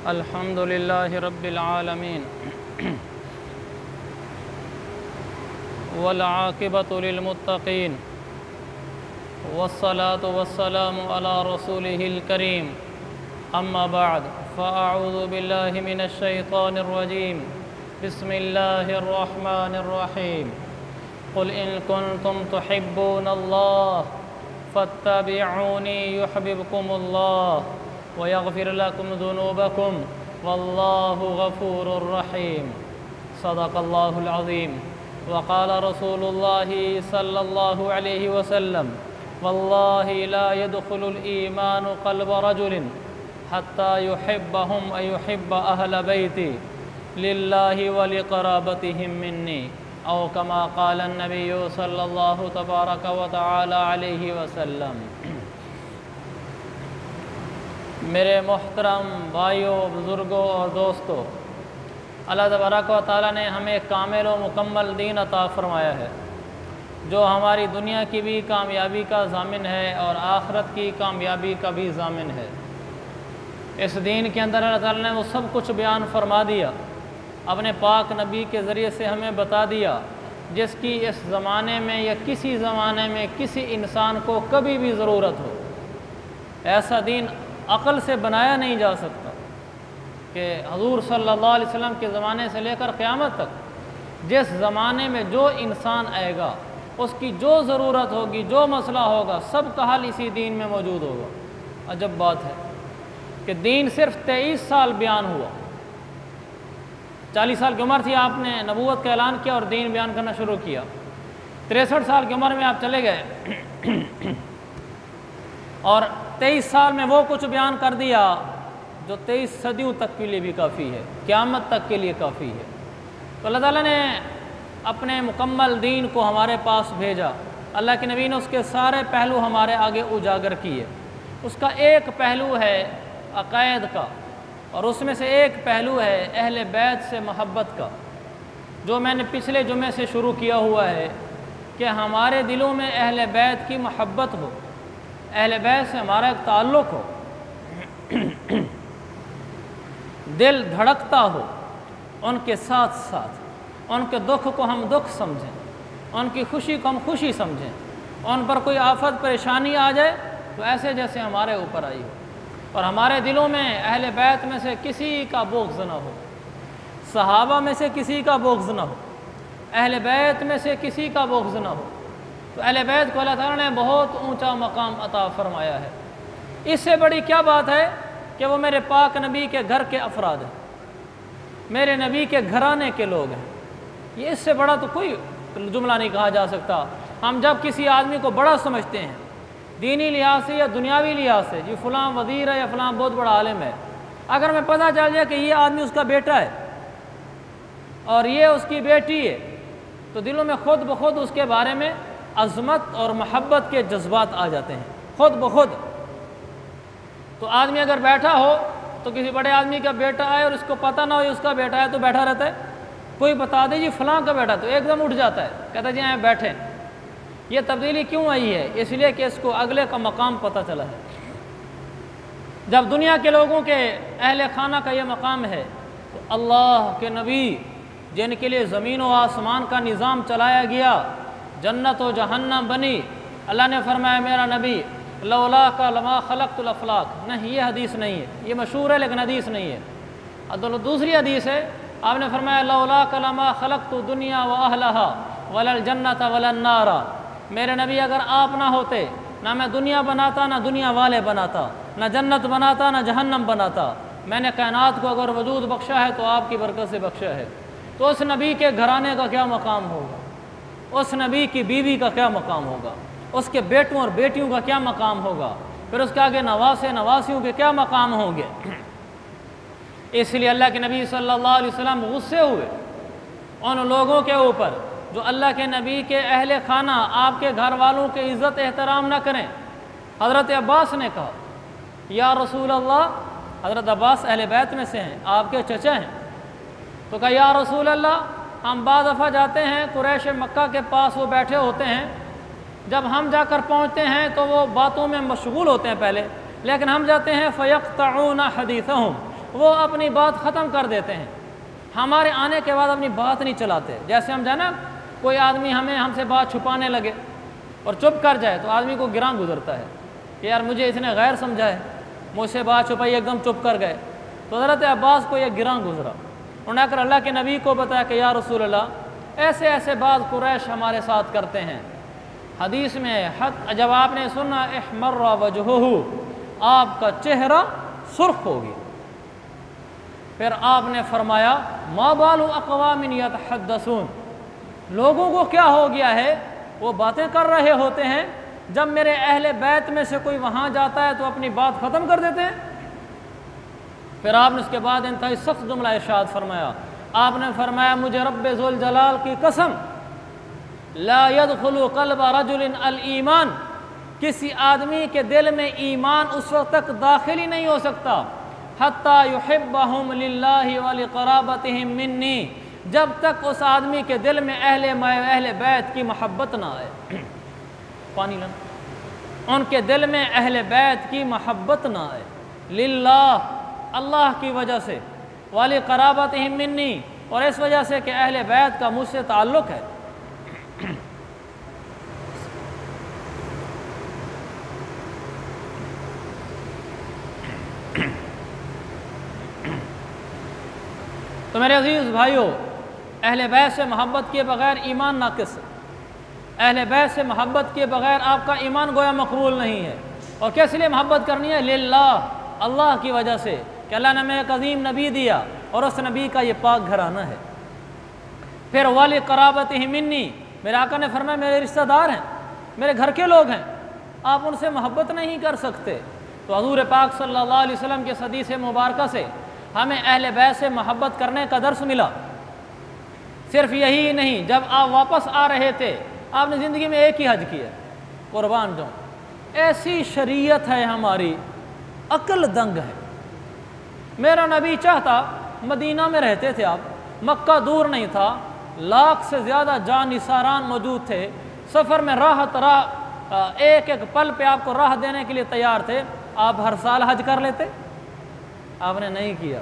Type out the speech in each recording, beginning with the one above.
الحمد لله رب العالمين والعاقبة للمتقين والصلاة والسلام على رسوله الكريم أما بعد فأعوذ بالله من الشيطان الرجيم بسم الله الرحمن الرحيم قل إن كنتم تحبون الله فاتبعوني يحببكم الله ويغفر لكم ذنوبكم والله غفور رحيم صدق الله العظيم وقال رسول الله صلى الله عليه وسلم والله لا يدخل الإيمان قلب رجل حتى يحبهم ويحب أهل بيتي لله ولقرابتهم مني أو كما قال النبي صلى الله تبارك وتعالى عليه وسلم۔ میرے محترم بھائیوں، بزرگوں اور دوستوں، اللہ تبارک و تعالیٰ نے ہمیں کامل و مکمل دین عطا فرمایا ہے جو ہماری دنیا کی بھی کامیابی کا ضامن ہے اور آخرت کی کامیابی کا بھی ضامن ہے۔ اس دین کے اندر اللہ تعالیٰ نے وہ سب کچھ بیان فرما دیا، اپنے پاک نبی کے ذریعے سے ہمیں بتا دیا جس کی اس زمانے میں یا کسی زمانے میں کسی انسان کو کبھی بھی ضرورت ہو۔ ایسا دین عقل سے بنایا نہیں جا سکتا کہ حضور صلی اللہ علیہ وسلم کے زمانے سے لے کر قیامت تک جس زمانے میں جو انسان آئے گا اس کی جو ضرورت ہوگی، جو مسئلہ ہوگا، سب کا حل اسی دین میں موجود ہوگا۔ عجب بات ہے کہ دین صرف 23 سال بیان ہوا۔ 40 سال کی عمر تھی، آپ نے نبوت کا اعلان کیا اور دین بیان کرنا شروع کیا۔ 63 سال کی عمر میں آپ چلے گئے اور 23 سال میں وہ کچھ بیان کر دیا جو 23 صدیوں تک کے لیے بھی کافی ہے، قیامت تک کے لیے کافی ہے۔ تو اللہ تعالیٰ نے اپنے مکمل دین کو ہمارے پاس بھیجا۔ اللہ کے نبی نے اس کے سارے پہلو ہمارے آگے اجاگر کیے۔ اس کا ایک پہلو ہے عقائد کا، اور اس میں سے ایک پہلو ہے اہل بیت سے محبت کا، جو میں نے پچھلے جمعے سے شروع کیا ہوا ہے کہ ہمارے دلوں میں اہل بیت کی محبت ہو، اہل بیت سے ہمارا ایک تعلق ہو، دل دھڑکتا ہو ان کے ساتھ ساتھ، ان کے دکھ کو ہم دکھ سمجھیں، ان کی خوشی کو ہم خوشی سمجھیں، ان پر کوئی آفت پریشانی آ جائے تو ایسے جیسے ہمارے اوپر آئی ہو، اور ہمارے دلوں میں اہل بیت میں سے کسی کا بغض نہ ہو، صحابہ میں سے کسی کا بغض نہ ہو، اہل بیت میں سے کسی کا بغض نہ ہو۔ تو اہل بیت کو اللہ تعالیٰ نے بہت اونچا مقام عطا فرمایا ہے۔ اس سے بڑی کیا بات ہے کہ وہ میرے پاک نبی کے گھر کے افراد ہیں، میرے نبی کے گھرانے کے لوگ ہیں۔ یہ اس سے بڑا تو کوئی جملہ نہیں کہا جا سکتا۔ ہم جب کسی آدمی کو بڑا سمجھتے ہیں دینی لحاظ سے یا دنیاوی لحاظ سے، جی فلاں وزیر ہے یا فلاں بہت بڑا عالم ہے، اگر میں پتہ چل جائے کہ یہ آدمی اس کا بیٹا ہے اور یہ اس کی بیٹی ہے تو دلوں میں خود بخود اس کے بارے میں عظمت اور محبت کے جذبات آ جاتے ہیں خود بخود۔ تو آدمی اگر بیٹھا ہو تو کسی بڑے آدمی کا بیٹا آئے اور اس کو پتہ نہ ہو یہ اس کا بیٹا ہے تو بیٹھا رہتا ہے، کوئی بتا دے جی فلاں کا بیٹا تو ایک دم اٹھ جاتا ہے، کہتا ہے جی ہاں بیٹھیں۔ یہ تبدیلی کیوں آئی ہے؟ اس لیے کہ اس کو اگلے کا مقام پتہ چلا ہے۔ جب دنیا کے لوگوں کے اہل خانہ کا یہ مقام ہے تو اللہ کے نبی جن کے لیے زمین و آسمان کا نظام چلایا گیا، جنت و جہنم بنی، اللہ نے فرمایا میرا نبی لولا کا لما خلقت الافلاق، نہیں یہ حدیث نہیں ہے، یہ مشہور ہے لیکن حدیث نہیں ہے۔ دوسری حدیث ہے، آپ نے فرمایا لولا کا لما خلقت دنیا و اہلہا ولا الجنت ولا النار، میرے نبی اگر آپ نہ ہوتے نہ میں دنیا بناتا نہ دنیا والے بناتا، نہ جنت بناتا نہ جہنم بناتا، میں نے کائنات کو اگر وجود بخشا ہے تو آپ کی برکت سے بخشا ہے۔ تو اس نبی کے گھرانے کا کیا مقام ہوگا، اس نبی کی بیوی کا کیا مقام ہوگا، اس کے بیٹوں اور بیٹیوں کا کیا مقام ہوگا، پھر اس کے آگے نواسے نواسیوں کے کیا مقام ہوں گے۔ اس لیے اللہ کے نبی صلی اللہ علیہ وسلم غصے ہوئے ان لوگوں کے اوپر جو اللہ کے نبی کے اہل خانہ آپ کے گھر والوں کے عزت احترام نہ کریں۔ حضرت عباس نے کہا یا رسول اللہ، حضرت عباس اہل بیت میں سے ہیں، آپ کے چچا ہیں، تو کہا یا رسول اللہ ہم بعض دفعہ جاتے ہیں قریش مکہ کے پاس، وہ بیٹھے ہوتے ہیں، جب ہم جا کر پہنچتے ہیں تو وہ باتوں میں مشغول ہوتے ہیں پہلے، لیکن ہم جاتے ہیں فیقطعون حدیثہم، وہ اپنی بات ختم کر دیتے ہیں، ہمارے آنے کے بعد اپنی بات نہیں چلاتے۔ جیسے ہم جانا کوئی آدمی ہم سے بات چھپانے لگے اور چپ کر جائے تو آدمی کو گراں گزرتا ہے کہ یار مجھے اس نے غیر سمجھا ہے، مجھ سے بات چھپائی، ایک دم چپ کر گئے۔ تو حضرت عباس کو یہ گراں گزرا، انہوں نے کر اللہ کے نبی کو بتایا کہ یا رسول اللہ ایسے ایسے بعض قریش ہمارے ساتھ کرتے ہیں۔ حدیث میں جب آپ نے سنا احمر وجہہ، آپ کا چہرہ سرخ ہو گیا۔ پھر آپ نے فرمایا ما بال اقوام یتحدثون، لوگوں کو کیا ہو گیا ہے، وہ باتیں کر رہے ہوتے ہیں، جب میرے اہل بیت میں سے کوئی وہاں جاتا ہے تو اپنی بات ختم کر دیتے ہیں۔ پھر آپ نے اس کے بعد انتہائی سخت جملہ ارشاد فرمایا، آپ نے فرمایا مجھے رب ذوالجلال کی قسم لا يدخل قلب رجل الایمان، کسی آدمی کے دل میں ایمان اس وقت تک داخل ہی نہیں ہو سکتا حتی یحبہم للہ ولقرابتہم منی، جب تک اس آدمی کے دل میں اہل بیت کی محبت نہ آئے، پانی لانا، ان کے دل میں اہل بیت کی محبت نہ آئے، للہ اللہ کی وجہ سے، ولقرابتہم منی اور اس وجہ سے کہ اہل بیت کا مجھ سے تعلق ہے۔ تو میرے عزیز بھائیوں، اہل بیت سے محبت کیے بغیر ایمان ناقص ہے، اہل بیت سے محبت کیے بغیر آپ کا ایمان گویا مقبول نہیں ہے۔ اور کس لیے محبت کرنی ہے؟ للہ، اللہ کی وجہ سے کہ اللہ نے ہمیں ایک عظیم نبی دیا اور اس نبی کا یہ پاک گھرانہ ہے۔ پھر وَلِقَرَابَتِهِ مِنِّي، میرے آقا نے فرمایا میرے رشتہ دار ہیں، میرے گھر کے لوگ ہیں، آپ ان سے محبت نہیں کر سکتے۔ تو حضور پاک صلی اللہ علیہ وسلم کے حدیث مبارکہ سے ہمیں اہل بیت سے محبت کرنے کا درس ملا۔ صرف یہی نہیں، جب آپ واپس آ رہے تھے آپ نے زندگی میں ایک ہی حج کیا، قربان جاؤں، ایسی شریعت ہے ہماری، عقل دنگ ہے۔ میرا نبی چاہتا، مدینہ میں رہتے تھے آپ، مکہ دور نہیں تھا، لاکھ سے زیادہ جانثاران موجود تھے، سفر میں ایک ایک پل پہ آپ کو راہ دینے کے لیے تیار تھے، آپ ہر سال حج کر لیتے؟ آپ نے نہیں کیا۔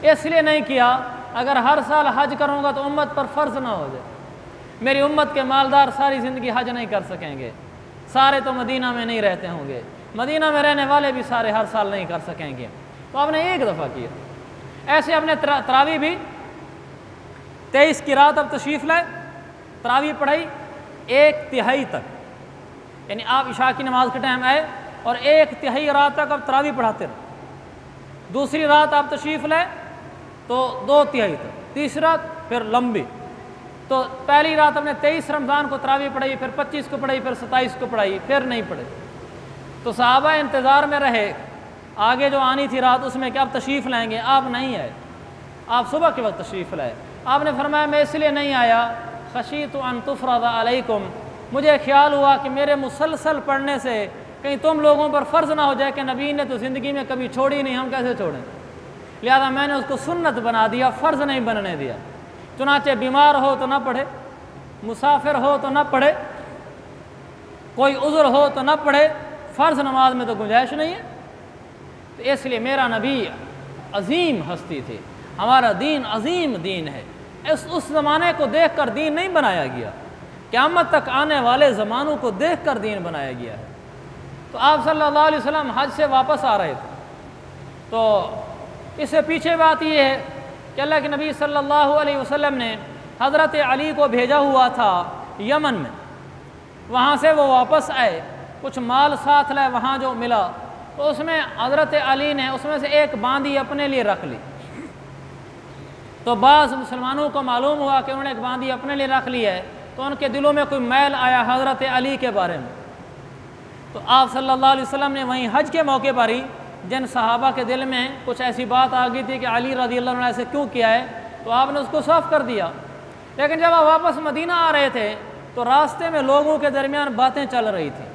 اس لیے نہیں کیا، اگر ہر سال حج کروں گا تو امت پر فرض نہ ہو جائے، میری امت کے مالدار ساری زندگی حج نہیں کر سکیں گے، سارے تو مدینہ میں نہیں رہتے ہوں گے، مدینہ میں رہنے والے بھی سارے ہر سال نہیں کر سکیں گے۔ تو آپ نے ایک دفعہ کیا۔ ایسے اپنے تراویح بھی 23 کی رات اب تشریف لائے، تراویح پڑھائی 1/3 تک، یعنی آپ عشاء کی نماز کے ٹائم آئے اور 1/3 رات تک اب تراویح پڑھاتے رہے۔ دوسری رات آپ تشریف لائے تو 2/3 تک، تیسری رات پھر لمبی۔ تو پہلی رات ہم نے 23 رمضان کو تراویح پڑھائی، پھر 25 کو پڑھائی، پھر 27 کو پڑھائی، پھر نہیں پڑھے۔ تو صحابہ انتظار میں رہے، آگے جو آنی تھی رات اس میں کہ آپ تشریف لائیں گے، آپ نہیں آئے، آپ صبح کے وقت تشریف لائے۔ آپ نے فرمایا میں اس لیے نہیں آیا، خشیت ان تفرض علیکم، مجھے خیال ہوا کہ میرے مسلسل پڑھنے سے کہیں تم لوگوں پر فرض نہ ہو جائے کہ نبی نے تو زندگی میں کبھی چھوڑی نہیں، ہم کیسے چھوڑیں، لہذا میں نے اس کو سنت بنا دیا، فرض نہیں بننے دیا۔ چنانچہ بیمار ہو تو نہ پڑھے، مسافر ہو تو نہ پڑھے، کوئی عذر ہو تو نہ پڑھے، فرض نماز میں تو گنجائش نہیں ہے۔ تو اس لیے میرا نبی عظیم ہستی تھی، ہمارا دین عظیم دین ہے، اس زمانے کو دیکھ کر دین نہیں بنایا گیا، قیامت تک آنے والے زمانوں کو دیکھ کر دین بنایا گیا ہے۔ تو آپ صلی اللہ علیہ وسلم حج سے واپس آ رہے تھے، تو اس سے پیچھے بات یہ ہے کہ اللہ کے نبی صلی اللہ علیہ وسلم نے حضرت علی کو بھیجا ہوا تھا یمن میں، وہاں سے وہ واپس آئے، کچھ مال ساتھ لائے، وہاں جو ملا تو اس میں حضرت علی نے اس میں سے ایک باندی اپنے لیے رکھ لی۔ تو بعض مسلمانوں کو معلوم ہوا کہ انہوں نے ایک باندی اپنے لیے رکھ لی ہے، تو ان کے دلوں میں کوئی میل آیا حضرت علی کے بارے میں۔ تو آپ صلی اللہ علیہ وسلم نے وہیں حج کے موقع پر ہی جن صحابہ کے دل میں کچھ ایسی بات آ گئی تھی کہ علی رضی اللہ عنہ نے ایسے کیوں کیا ہے، تو آپ نے اس کو صاف کر دیا۔ لیکن جب آپ واپس مدینہ آ رہے تھے تو راستے میں لوگوں کے درمیان باتیں چل رہی تھیں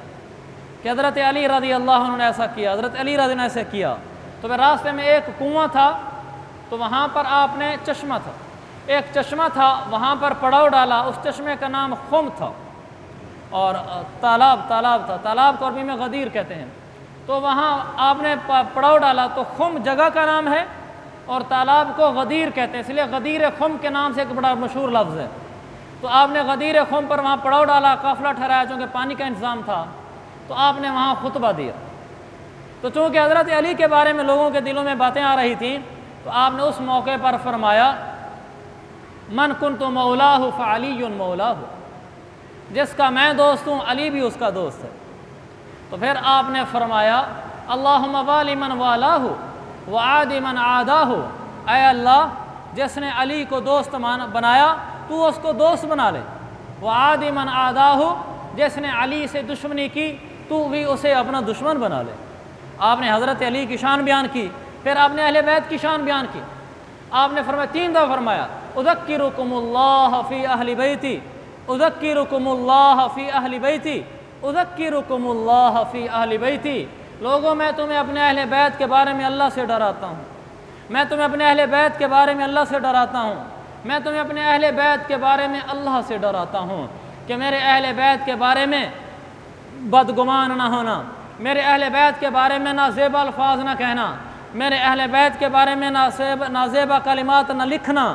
کہ حضرت علی رضی اللہ عنہ نے ایسا کیا، حضرت علی رضی اللہ عنہ نے ایسا کیا۔ تو پھر راستے میں ایک کنواں تھا، تو وہاں پر آپ نے چشمہ تھا، ایک چشمہ تھا، وہاں پر پڑاؤ ڈالا، اس چشمے کا نام خم تھا، اور تالاب تھا، تالاب کو عربی میں غدیر کہتے ہیں۔ تو وہاں آپ نے پڑاؤ ڈالا، تو خم جگہ کا نام ہے اور تالاب کو غدیر کہتے ہیں، اس لیے غدیر خم کے نام سے ایک بڑا مشہور لفظ ہے۔ تو آپ نے غدیر خم پر وہاں پڑاؤ ڈالا، قافلہ ٹھہرایا، چونکہ پانی کا انتظام تھا، تو آپ نے وہاں خطبہ دیا۔ تو چونکہ حضرت علی کے بارے میں لوگوں کے دلوں میں باتیں آ رہی تھیں، تو آپ نے اس موقع پر فرمایا من کنت مولاہ فعلی مولاہ، جس کا میں دوست ہوں علی بھی اس کا دوست ہے۔ تو پھر آپ نے فرمایا اللہم والی من والاہ وعادی من عاداہ، اے اللہ جس نے علی کو دوست بنایا تو اس کو دوست بنا لے، وعادی من عاداہ جس نے علی سے دشمنی کی تو بھی اسے اپنا دشمن بنا لے۔ آپ نے حضرت علی کی شان بیان کی، پھر آپ نے اہل بیت کی شان بیان کی۔ آپ نے فرمایا 3 دفعہ فرمایا اذکرکم اللہ فی اہل بیتی، اذکرکم اللہ فی اہل بیتی، اذکرکم اللہ فی اہل بیتی۔ لوگوں میں تمہیں اپنے اہل بیت کے بارے میں اللہ سے ڈراتا ہوں، میں تمہیں اپنے اہل بیت کے بارے میں اللہ سے ڈراتا ہوں، میں تمہیں اپنے اہل بیت کے بارے میں اللہ سے ڈراتا ہوں کہ میرے اہل بیت کے بارے میں بدگمان نہ ہونا، میرے اہل بیت کے بارے میں نازیبا الفاظ نہ کہنا، میرے اہل بیت کے بارے میں نازیبا کلمات نہ لکھنا،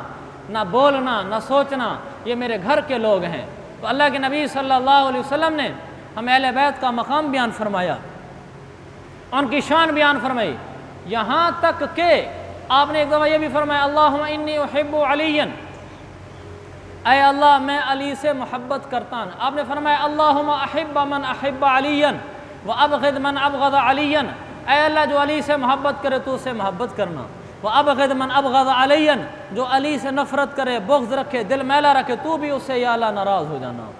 نہ بولنا، نہ سوچنا، یہ میرے گھر کے لوگ ہیں۔ تو اللہ کے نبی صلی اللہ علیہ وسلم نے ہمیں اہل بیت کا مقام بیان فرمایا، ان کی شان بیان فرمائی، یہاں تک کہ آپ نے ایک دفعہ یہ بھی فرمایا اللہم انی احب علی، اے اللہ میں علی سے محبت کرتا ہوں۔ آپ نے فرمایا اللہم احب من احب علی وابغض من ابغض علی، اے اللہ جو علی سے محبت کرے تو اسے محبت کرنا، وابغض من ابغض علی جو علی سے نفرت کرے، بغض رکھے، دل میلا رکھے تو بھی اس سے یا اللہ ناراض ہو جانا،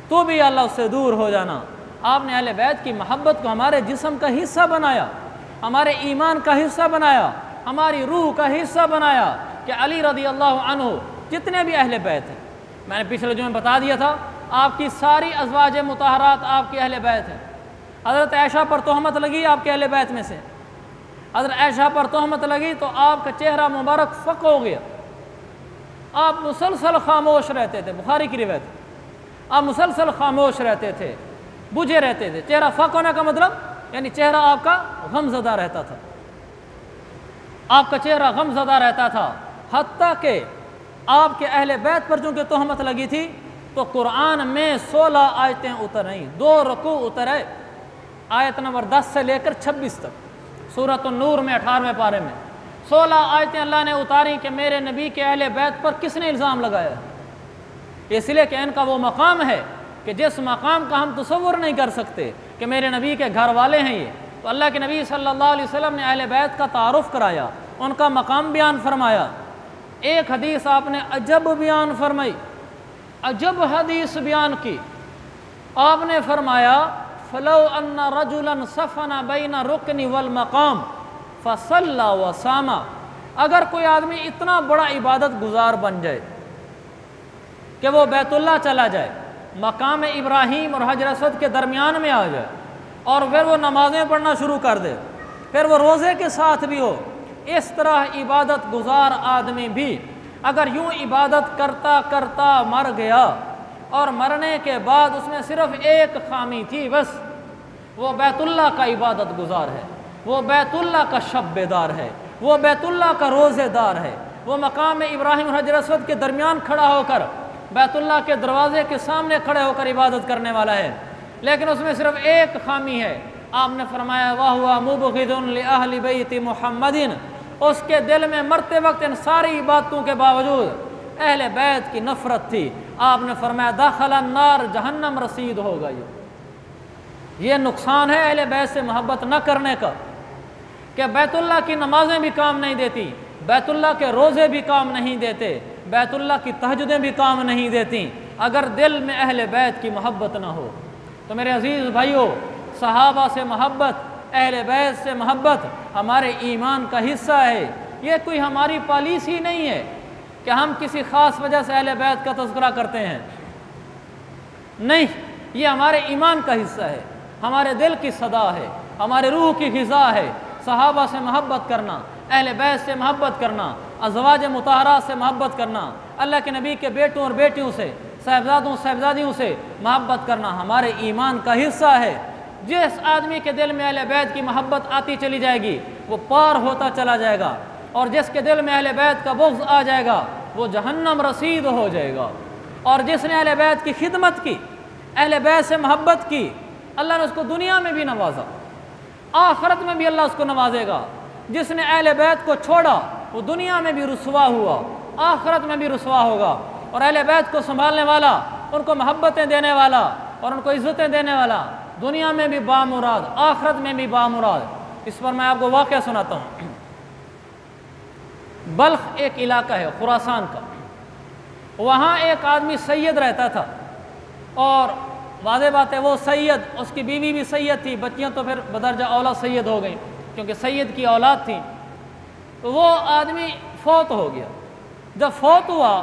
تو بھی یا اللہ اس سے دور ہو جانا۔ آپ نے اہل بیت کی محبت کو ہمارے جسم کا حصہ بنایا، ہمارے ایمان کا حصہ بنایا، ہماری روح کا حصہ بنایا کہ علی رضی اللہ عنہ جتنے بھی اہل بیت ہیں، میں نے پچھلے جمعے بتا دیا تھا آپ کی ساری ازواج مطہرات آپ کے اہل بیت ہیں۔ حضرت عائشہ پر تہمت لگی آپ کے اہل بیت میں سے، حضرت عائشہ پر تہمت لگی تو آپ کا چہرہ مبارک فق ہو گیا، آپ مسلسل خاموش رہتے تھے، بخاری کی روایت، آپ مسلسل خاموش رہتے تھے، بجھے رہتے تھے۔ چہرہ فق ہونے کا مطلب یعنی چہرہ آپ کا غم زدہ رہتا تھا، آپ کا چہرہ غم زدہ رہتا تھا، حتیٰ کہ آپ کے اہل بیت پر چونکہ تہمت لگی تھی تو قرآن میں 16 آیتیں اتر آئیں، 2 رکوع اترے، آیت نمبر 10 سے لے کر 26 تک، سورۃ النور میں 18ویں پارے میں 16 آیتیں اللہ نے اتاری کہ میرے نبی کے اہل بیت پر کس نے الزام لگایا ہے، اس لیے کہ ان کا وہ مقام ہے کہ جس مقام کا ہم تصور نہیں کر سکتے کہ میرے نبی کے گھر والے ہیں یہ۔ تو اللہ کے نبی صلی اللہ علیہ وسلم نے اہل بیت کا تعارف کرایا، ان کا مقام بیان فرمایا۔ ایک حدیث آپ نے عجب بیان فرمائی، عجب حدیث بیان کی، آپ نے فرمایا فلو ان رجلا صفن بین رکن والمقام فصلى وصام، اگر کوئی آدمی اتنا بڑا عبادت گزار بن جائے کہ وہ بیت اللہ چلا جائے، مقام ابراہیم اور حجر اسود کے درمیان میں آ جائے اور پھر وہ نمازیں پڑھنا شروع کر دے، پھر وہ روزے کے ساتھ بھی ہو، اس طرح عبادت گزار آدمی بھی اگر یوں عبادت کرتا کرتا مر گیا اور مرنے کے بعد اس میں صرف ایک خامی تھی، بس وہ بیت اللہ کا عبادت گزار ہے، وہ بیت اللہ کا شب بیدار ہے، وہ بیت اللہ کا روزے دار ہے، وہ مقام ابراہیم اور حجر اسود کے درمیان کھڑا ہو کر بیت اللہ کے دروازے کے سامنے کھڑے ہو کر عبادت کرنے والا ہے، لیکن اس میں صرف ایک خامی ہے۔ آپ نے فرمایا وَهُوَ مُبْغِضٌ لِأَهْلِ بَيْتِ مُحَمَّدٍ، اس کے دل میں مرتے وقت ان ساری عبادتوں کے باوجود اہل بیت کی نفرت تھی۔ آپ نے فرمایا دخل النار، جہنم رسید ہوگا۔ یہ نقصان ہے اہل بیت سے محبت نہ کرنے کا کہ بیت اللہ کی نمازیں بھی کام نہیں دیتی، بیت اللہ کے روزے بھی کام نہیں دیتے، بیت اللہ کی تہجدیں بھی کام نہیں دیتی اگر دل میں اہل بیت کی محبت نہ ہو۔ تو میرے عزیز بھائیوں، صحابہ سے محبت، اہل بیت سے محبت ہمارے ایمان کا حصہ ہے۔ یہ کوئی ہماری پالیسی نہیں ہے کہ ہم کسی خاص وجہ سے اہل بیت کا تذکرہ کرتے ہیں، نہیں، یہ ہمارے ایمان کا حصہ ہے، ہمارے دل کی صدا ہے، ہمارے روح کی غذا ہے۔ صحابہ سے محبت کرنا، اہل بیت سے محبت کرنا، ازواج مطہرات سے محبت کرنا، اللہ کے نبی کے بیٹوں اور بیٹیوں سے، صاحبزادوں صاحبزادیوں سے محبت کرنا ہمارے ایمان کا حصہ ہے۔ جس آدمی کے دل میں اہل بیت کی محبت آتی چلی جائے گی وہ پار ہوتا چلا جائے گا، اور جس کے دل میں اہل بیت کا بغض آ جائے گا وہ جہنم رسید ہو جائے گا۔ اور جس نے اہل بیت کی خدمت کی، اہل بیت سے محبت کی، اللہ نے اس کو دنیا میں بھی نوازا، آخرت میں بھی اللہ اس کو نوازے گا۔ جس نے اہل بیت کو چھوڑا وہ دنیا میں بھی رسوا ہوا، آخرت میں بھی رسوا ہوگا۔ اور اہل بیت کو سنبھالنے والا، ان کو محبتیں دینے والا اور ان کو عزتیں دینے والا دنیا میں بھی بامراد، آخرت میں بھی بامراد۔ اس پر میں آپ کو واقعہ سناتا ہوں۔ بلخ ایک علاقہ ہے خراسان کا، وہاں ایک آدمی سید رہتا تھا، اور واضح بات ہے وہ سید، اس کی بیوی بھی سید تھی، بچیاں تو پھر بدرجہ اولا سید ہو گئیں کیونکہ سید کی اولاد تھی۔ تو وہ آدمی فوت ہو گیا۔ جب فوت ہوا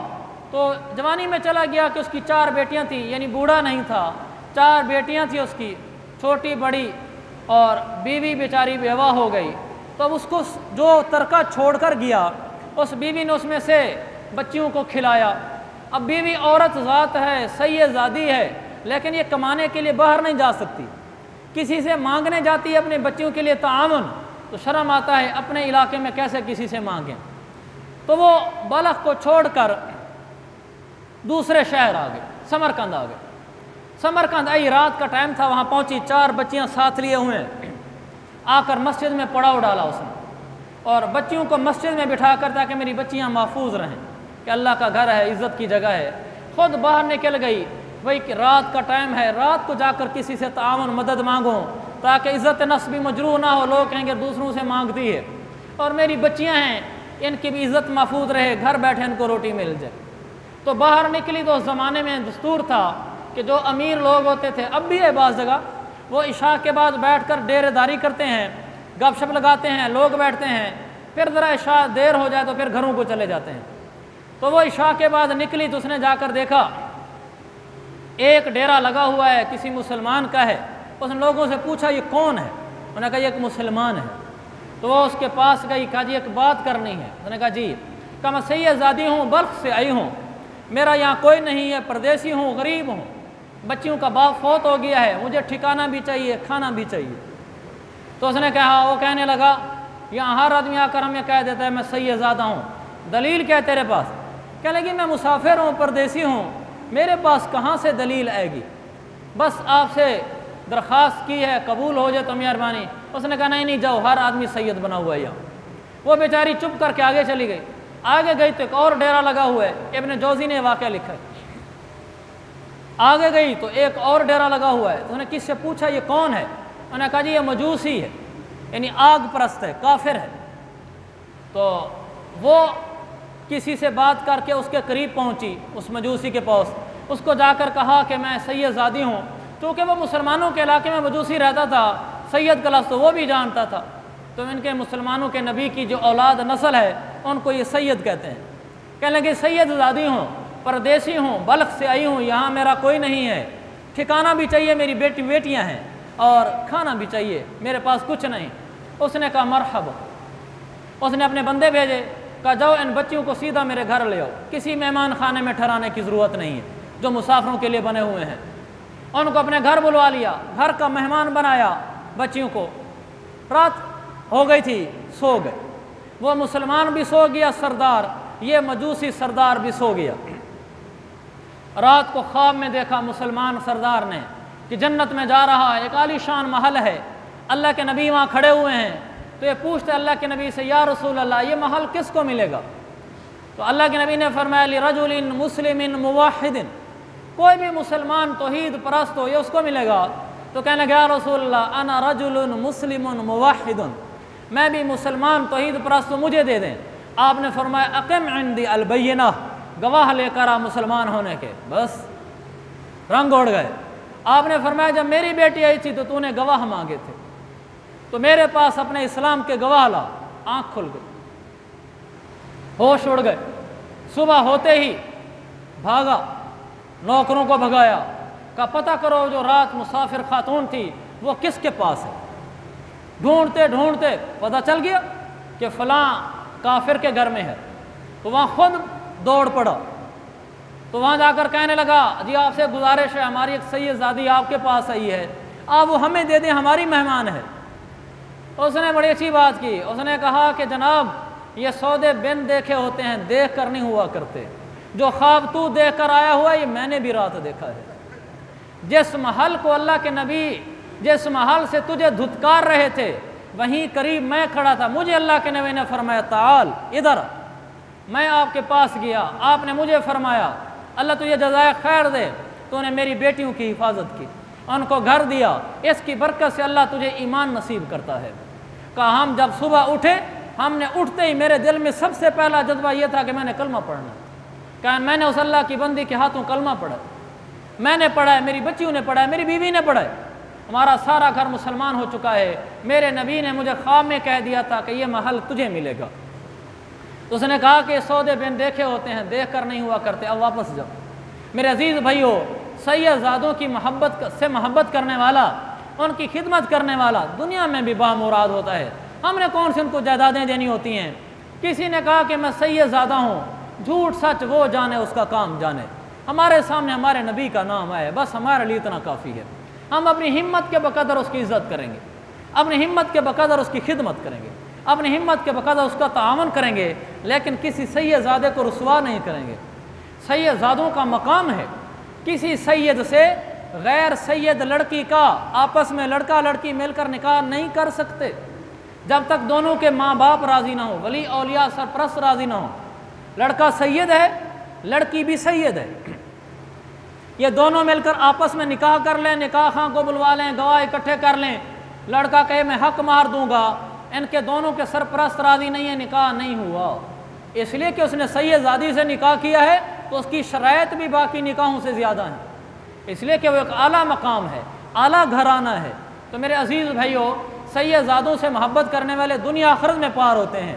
تو جوانی میں چلا گیا کہ اس کی 4 بیٹیاں تھیں، یعنی بوڑھا نہیں تھا، 4 بیٹیاں تھیں اس کی، چھوٹی بڑی، اور بیوی بیچاری بیوہ ہو گئی۔ تو اب اس کو جو ترکہ چھوڑ کر گیا، اس بیوی نے اس میں سے بچیوں کو کھلایا۔ اب بیوی عورت ذات ہے، سید زادی ہے، لیکن یہ کمانے کے لیے باہر نہیں جا سکتی، کسی سے مانگنے جاتی ہے اپنے بچیوں کے لیے تعاون، تو شرم آتا ہے اپنے علاقے میں کیسے کسی سے مانگیں۔ تو وہ بلخ کو چھوڑ کر دوسرے شہر آ گئے، سمرقند آ گئے۔ سمرقند آئی، رات کا ٹائم تھا، وہاں پہنچی، 4 بچیاں ساتھ لیے ہوئے ہیں، آ کر مسجد میں پڑاؤ ڈالا اس نے، اور بچیوں کو مسجد میں بٹھا کر تاکہ میری بچیاں محفوظ رہیں، کہ اللہ کا گھر ہے، عزت کی جگہ ہے۔ خود باہر نکل گئی، وہی کہ رات کا ٹائم ہے، رات کو جا کر کسی سے تعاون مدد مانگو تاکہ عزت نفس بھی مجروح نہ ہو، لوگ کہیں گے دوسروں سے مانگتی ہے، اور میری بچیاں ہیں ان کی بھی عزت محفوظ رہے، گھر بیٹھے ان کو روٹی مل جائے۔ تو باہر نکلی تو اس زمانے میں دستور تھا کہ جو امیر لوگ ہوتے تھے، اب بھی ہے بعض جگہ، وہ عشاء کے بعد بیٹھ کر ڈیرے داری کرتے ہیں، گپ شپ لگاتے ہیں، لوگ بیٹھتے ہیں، پھر ذرا عشاء دیر ہو جائے تو پھر گھروں کو چلے جاتے ہیں۔ تو وہ عشاء کے بعد نکلی تو اس نے جا کر دیکھا ایک ڈیرا لگا ہوا ہے، کسی مسلمان کا ہے۔ اس نے لوگوں سے پوچھا یہ کون ہے؟ انہوں نے کہا یہ ایک مسلمان ہے۔ تو وہ اس کے پاس گئی، کہا جی ایک بات کرنی ہے۔ اس نے کہا جی، کہا میں سید زادی ہوں، بلخ سے آئی ہوں، میرا یہاں کوئی نہیں ہے، پردیسی ہوں، غریب ہوں، بچیوں کا باپ فوت ہو گیا ہے، مجھے ٹھکانہ بھی چاہیے، کھانا بھی چاہیے۔ تو اس نے کہا، وہ کہنے لگا یہاں ہر آدمی آ کر ہمیں کہہ دیتا ہے میں سید زادہ ہوں، دلیل کیا ہے تیرے پاس؟ کہنے لگی میں مسافر ہوں، پردیسی ہوں، میرے پاس کہاں سے دلیل آئے گی، بس آپ سے درخواست کی ہے، قبول ہو جائے تو مہربانی۔ اس نے کہا نہیں نہیں جاؤ، ہر آدمی سید بنا ہوا ہے یہاں۔ وہ بیچاری چپ کر کے آگے چلی گئی۔ آگے گئی تو ایک اور ڈیرا لگا ہوا ہے، ابن جوزی نے واقعہ لکھا ہے۔ آگے گئی تو ایک اور ڈیرا لگا ہوا ہے، اس نے کس سے پوچھا یہ کون ہے؟ انہوں نے کہا جی یہ مجوسی ہے، یعنی آگ پرست ہے، کافر ہے۔ تو وہ کسی سے بات کر کے اس کے قریب پہنچی، اس مجوسی کے پاس، اس کو جا کر کہا کہ میں سید زادی ہوں، چونکہ وہ مسلمانوں کے علاقے میں مجوسی رہتا تھا، سید کا لفظ تو وہ بھی جانتا تھا، تو ان کے مسلمانوں کے نبی کی جو اولاد نسل ہے ان کو یہ سید کہتے ہیں۔ کہنے لگے سید زادی ہوں، پردیسی ہوں، بلخ سے آئی ہوں، یہاں میرا کوئی نہیں ہے، ٹھکانہ بھی چاہیے، میری بیٹیاں ہیں، اور کھانا بھی چاہیے، میرے پاس کچھ نہیں۔ اس نے کہا مرحبا۔ اس نے اپنے بندے بھیجے، کہا جاؤ ان بچیوں کو سیدھا میرے گھر لے آؤ، کسی مہمان خانے میں ٹھہرانے کی ضرورت نہیں ہے جو مسافروں کے لیے بنے ہوئے ہیں۔ ان کو اپنے گھر بلوا لیا، گھر کا مہمان بنایا بچیوں کو۔ رات ہو گئی تھی، سو گئے، وہ مسلمان بھی سو گیا سردار، یہ مجوسی سردار بھی سو گیا۔ رات کو خواب میں دیکھا مسلمان سردار نے کہ جنت میں جا رہا ہے، ایک عالی شان محل ہے، اللہ کے نبی وہاں کھڑے ہوئے ہیں۔ تو یہ پوچھتے اللہ کے نبی سے یا رسول اللہ یہ محل کس کو ملے گا؟ تو اللہ کے نبی نے فرمایا لرجل مسلم موحد، کوئی بھی مسلمان توحید پرست ہو یہ اس کو ملے گا۔ تو کہنے لگا یا رسول اللہ انا رجل مسلم موحد، میں بھی مسلمان توحید پرست ہوں، مجھے دے دیں۔ آپ نے فرمایا اقم عندی البینہ، گواہ لے کر آ مسلمان ہونے کے۔ بس رنگ اڑ گئے۔ آپ نے فرمایا جب میری بیٹی آئی تھی تو نے گواہ مانگے تھے، تو میرے پاس اپنے اسلام کے گواہ لا۔ آنکھ کھل گئی، ہوش اڑ گئے۔ صبح ہوتے ہی بھاگا، نوکروں کو بھگایا، کہا پتہ کرو جو رات مسافر خاتون تھی وہ کس کے پاس ہے۔ ڈھونڈتے ڈھونڈتے پتہ چل گیا کہ فلاں کافر کے گھر میں ہے۔ تو وہاں خود دوڑ پڑا، تو وہاں جا کر کہنے لگا جی آپ سے گزارش ہے، ہماری ایک سید زادی آپ کے پاس آئی ہے، آپ وہ ہمیں دے دیں، ہماری مہمان ہے۔ اس نے بڑی اچھی بات کی، اس نے کہا کہ جناب یہ سودے بن دیکھے ہوتے ہیں، دیکھ کر نہیں ہوا کرتے۔ جو خواب تو دیکھ کر آیا ہوا یہ میں نے بھی رات دیکھا ہے۔ جس محل کو اللہ کے نبی جس محل سے تجھے دھتکار رہے تھے وہیں قریب میں کھڑا تھا، مجھے اللہ کے نبی نے فرمایا تعال ادھر، میں آپ کے پاس گیا، آپ نے مجھے فرمایا اللہ تجھے جزائے خیر دے، تو نے میری بیٹیوں کی حفاظت کی، ان کو گھر دیا، اس کی برکت سے اللہ تجھے ایمان نصیب کرتا ہے۔ کہا ہم جب صبح اٹھے، ہم نے اٹھتے ہی میرے دل میں سب سے پہلا جذبہ یہ تھا کہ میں نے کلمہ پڑھنا، کہ میں نے اس اللہ کی بندی کے ہاتھوں کلمہ پڑھا، میں نے پڑھا ہے، میری بچیوں نے پڑھا ہے، میری بیوی نے پڑھا ہے، ہمارا سارا گھر مسلمان ہو چکا ہے۔ میرے نبی نے مجھے خواب میں کہہ دیا تھا کہ یہ محل تجھے ملے گا۔ تو اس نے کہا کہ سودے بن دیکھے ہوتے ہیں، دیکھ کر نہیں ہوا کرتے، اب واپس جاؤ۔ میرے عزیز بھائیو، سید زادوں کی محبت کرنے والا، ان کی خدمت کرنے والا دنیا میں بھی بامراد ہوتا ہے۔ ہم نے کون سی ان کو جائیدادیں دینی ہوتی ہیں؟ کسی نے کہا کہ میں سید زادہ ہوں، جھوٹ سچ وہ جانے، اس کا کام جانے۔ ہمارے سامنے ہمارے نبی کا نام آئے، بس ہمارے لیے اتنا کافی ہے۔ ہم اپنی ہمت کے بقدر اس کی عزت کریں گے، اپنی ہمت کے بقدر اس کی خدمت کریں گے، اپنی ہمت کے بقدر اس کا تعاون کریں گے، لیکن کسی سید زادے کو رسوا نہیں کریں گے۔ سید زادوں کا مقام ہے، کسی سید سے غیر سید لڑکی کا آپس میں لڑکا لڑکی مل کر نکاح نہیں کر سکتے جب تک دونوں کے ماں باپ راضی نہ ہو، ولی اولیاء سرپرست راضی نہ ہو۔ لڑکا سید ہے، لڑکی بھی سید ہے، یہ دونوں مل کر آپس میں نکاح کر لیں، نکاح خاں کو بلوا لیں، گواہ اکٹھے کر لیں، لڑکا کہے میں حق مہر دوں گا، ان کے دونوں کے سرپرست راضی نہیں ہے، نکاح نہیں ہوا۔ اس لیے کہ اس نے سید زادی سے نکاح کیا ہے تو اس کی شرائط بھی باقی نکاحوں سے زیادہ ہیں، اس لیے کہ وہ ایک اعلیٰ مقام ہے، اعلیٰ گھرانہ ہے۔ تو میرے عزیز بھائیو، سید زادوں سے محبت کرنے والے دنیا آخرت میں پار ہوتے ہیں۔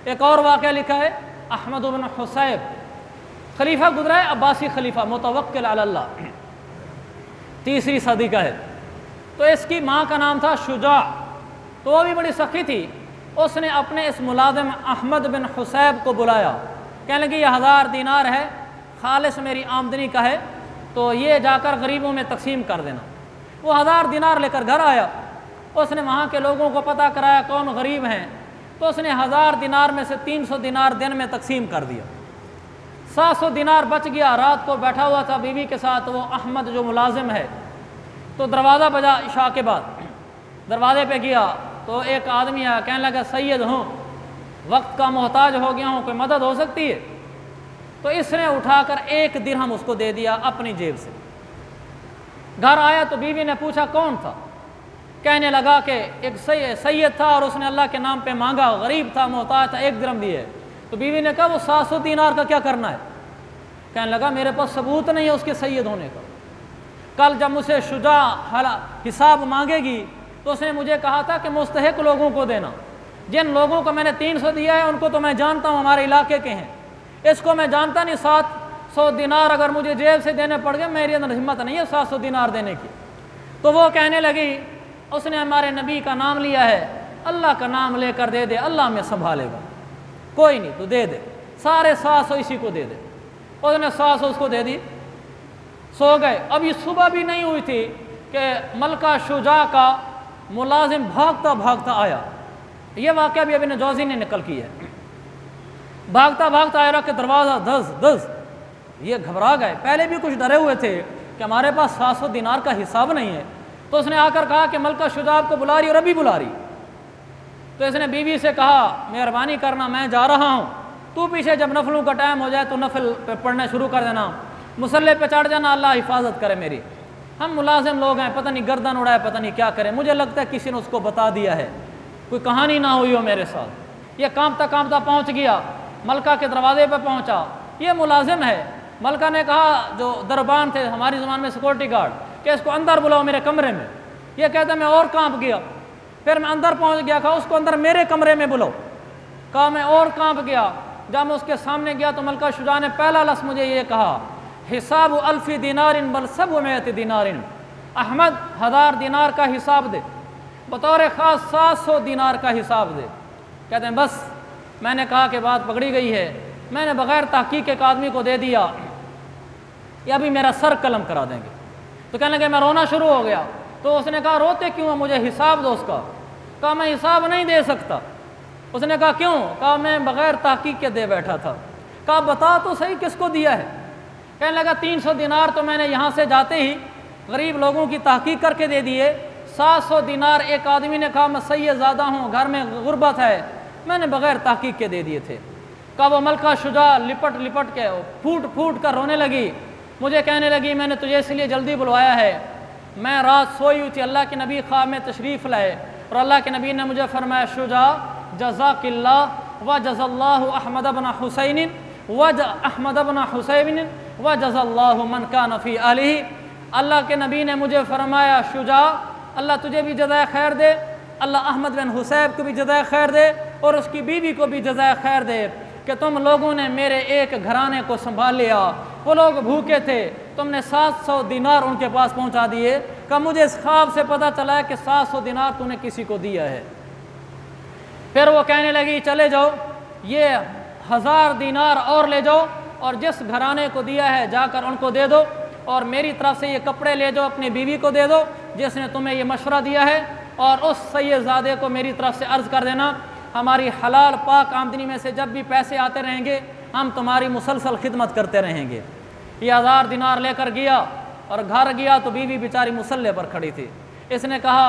ایک اور واقعہ لکھا ہے، احمد بن حسیب خلیفہ گزرا ہے، عباسی خلیفہ، متوکل علی اللہ، 3 صدی کا ہے۔ تو اس کی ماں کا نام تھا شجاع، تو وہ بھی بڑی سخی تھی۔ اس نے اپنے اس ملازم احمد بن حسیب کو بلایا، کہنے لگی یہ 1000 دینار ہے، خالص میری آمدنی کا ہے، تو یہ جا کر غریبوں میں تقسیم کر دینا۔ وہ 1000 دینار لے کر گھر آیا، اس نے وہاں کے لوگوں کو پتہ کرایا کون غریب ہیں، تو اس نے 1000 دینار میں سے 300 دینار دن میں تقسیم کر دیا، 700 دینار بچ گیا۔ رات کو بیٹھا ہوا تھا بیوی کے ساتھ، وہ احمد جو ملازم ہے، تو دروازہ بجا عشاء کے بعد، دروازے پہ گیا تو ایک آدمی آیا، کہنے لگا سید ہوں، وقت کا محتاج ہو گیا ہوں، کوئی مدد ہو سکتی ہے؟ تو اس نے اٹھا کر 1 درہم اس کو دے دیا اپنی جیب سے۔ گھر آیا تو بیوی نے پوچھا کون تھا؟ کہنے لگا کہ ایک سید تھا اور اس نے اللہ کے نام پہ مانگا، غریب تھا، محتاج تھا، 1 درہم دیے۔ تو بیوی نے کہا وہ 700 دینار کا کیا کرنا ہے؟ کہنے لگا میرے پاس ثبوت نہیں ہے اس کے سید ہونے کا، کل جب مجھ سے شجاع حساب مانگے گی تو اس نے مجھے کہا تھا کہ مستحق لوگوں کو دینا، جن لوگوں کو میں نے 300 دیا ہے ان کو تو میں جانتا ہوں، ہمارے علاقے کے ہیں، اس کو میں جانتا نہیں، 700 دینار اگر مجھے جیب سے دینے پڑ گئے، میری اندر ہمت نہیں ہے 700 دینار دینے کی۔ تو وہ کہنے لگی اس نے ہمارے نبی کا نام لیا ہے، اللہ کا نام لے کر دے دے، اللہ میں سنبھالے گا، کوئی نہیں تو دے دے، سارے 700 اسی کو دے دے۔ اس نے 700 اس کو دے دی، سو گئے۔ اب یہ صبح بھی نہیں ہوئی تھی کہ ملکہ شجاع کا ملازم بھاگتا بھاگتا آیا۔ یہ واقعہ بھی ابن جوزی نے نقل کی ہے، بھاگتا بھاگتا آیا کہ دروازہ دھس دھس، یہ گھبرا گئے، پہلے بھی کچھ ڈرے ہوئے تھے کہ ہمارے پاس 700 دینار کا حساب نہیں ہے۔ تو اس نے آ کر کہا کہ ملکہ شجاع کو بلا رہی اور ابھی بلا رہی۔ تو اس نے بیوی سے کہا مہربانی کرنا، میں جا رہا ہوں، تو پیچھے جب نفلوں کا ٹائم ہو جائے تو نفل پہ پڑھنا شروع کر دینا، مصلی پہ چڑھ جانا، اللہ حفاظت کرے میری۔ ہم ملازم لوگ ہیں، پتہ نہیں گردن اڑائے، پتہ نہیں کیا کریں، مجھے لگتا ہے کسی نے اس کو بتا دیا ہے، کوئی کہانی نہ ہوئی ہو میرے ساتھ۔ یہ کانپتا کانپتا پہنچ گیا، ملکہ کے دروازے پہ پہنچا، یہ ملازم ہے۔ ملکہ نے کہا جو دربان تھے، ہماری زبان میں سیکورٹی گارڈ، کہ اس کو اندر بلاؤ میرے کمرے میں۔ یہ کہتا ہے میں اور کانپ گیا، پھر میں اندر پہنچ گیا، کہا اس کو اندر میرے کمرے میں بلاؤ، کہا میں اور کانپ گیا۔ جب میں اس کے سامنے گیا تو ملکہ شجاع نے پہلا لفظ مجھے یہ کہا، حساب 1000 دینار بل 700 دینار، احمد 1000 دینار کا حساب دے، بطور خاص 700 دینار کا حساب دے۔ کہتے ہیں بس میں نے کہا کہ بات پکڑی گئی ہے، میں نے بغیر تحقیق ایک آدمی کو دے دیا، یہ ابھی میرا سر قلم کرا دیں گے۔ تو کہنے لگے میں رونا شروع ہو گیا۔ تو اس نے کہا روتے کیوں ہیں، مجھے حساب دو اس کا۔ کہا میں حساب نہیں دے سکتا۔ اس نے کہا کیوں؟ کہا میں بغیر تحقیق کے دے بیٹھا تھا۔ کہا بتا تو صحیح کس کو دیا ہے؟ کہنے لگا 300 دینار تو میں نے یہاں سے جاتے ہی غریب لوگوں کی تحقیق کر کے دے دیے، 700 دینار ایک آدمی نے کہا میں سید زادہ ہوں، گھر میں غربت ہے، میں نے بغیر تحقیق کے دے دیے تھے۔ کہا وہ ملکہ شجاع لپٹ لپٹ کے پھوٹ پھوٹ کر رونے لگی، مجھے کہنے لگی میں نے تجھے اس لیے جلدی بلوایا ہے، میں رات سوئی ہوئی تھی، اللہ کے نبی خواب میں تشریف لائے اور اللہ کے نبی نے مجھے فرمایا شجاع جزاک اللہ و جزا اللہ احمد بن حسین احمد بن حسین و جزا اللہ من کان فی آلہ، اللہ کے نبی نے مجھے فرمایا شجاع اللہ تجھے بھی جزائے خیر دے، اللہ احمد بن حسین کو بھی جزائے خیر دے اور اس کی بیوی کو بھی جزائے خیر دے کہ تم لوگوں نے میرے ایک گھرانے کو سنبھال لیا، وہ لوگ بھوکے تھے، تم نے 700 دینار ان کے پاس پہنچا دیے۔ کہ مجھے اس خواب سے پتہ چلا ہے کہ 700 دینار تو نے کسی کو دیا ہے۔ پھر وہ کہنے لگی چلے جاؤ، یہ 1000 دینار اور لے جاؤ اور جس گھرانے کو دیا ہے جا کر ان کو دے دو، اور میری طرف سے یہ کپڑے لے جاؤ اپنی بیوی کو دے دو جس نے تمہیں یہ مشورہ دیا ہے، اور اس سید زادے کو میری طرف سے عرض کر دینا ہماری حلال پاک آمدنی میں سے جب بھی پیسے آتے رہیں گے ہم تمہاری مسلسل خدمت کرتے رہیں گے۔ یہ 1000 دینار لے کر گیا اور گھر گیا تو بیوی بیچاری مصلے پر کھڑی تھی۔ اس نے کہا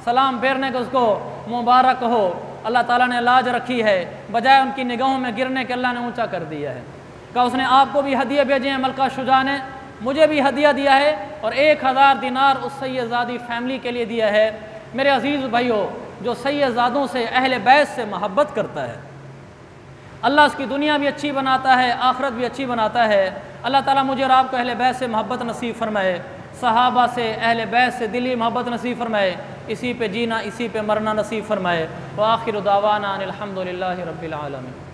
سلام پھیرنے کو اس کو مبارک ہو، اللہ تعالیٰ نے لاج رکھی ہے، بجائے ان کی نگاہوں میں گرنے کے اللہ نے اونچا کر دیا ہے۔ کہا اس نے آپ کو بھی ہدیے بھیجے ہیں ملکہ شجاع نے، مجھے بھی ہدیہ دیا ہے اور 1000 دینار اس سید زادی فیملی کے لیے دیا ہے۔ میرے عزیز بھائیو، جو سید زادوں سے اہل بیت سے محبت کرتا ہے اللہ اس کی دنیا بھی اچھی بناتا ہے، آخرت بھی اچھی بناتا ہے۔ اللہ تعالیٰ مجھے اور آپ کو اہل بیت سے محبت نصیب فرمائے، صحابہ سے اہل بیت سے دلی محبت نصیب فرمائے، اسی پہ جینا اسی پہ مرنا نصیب فرمائے۔ وآخر دعوانا ان الحمد للہ رب العالمین۔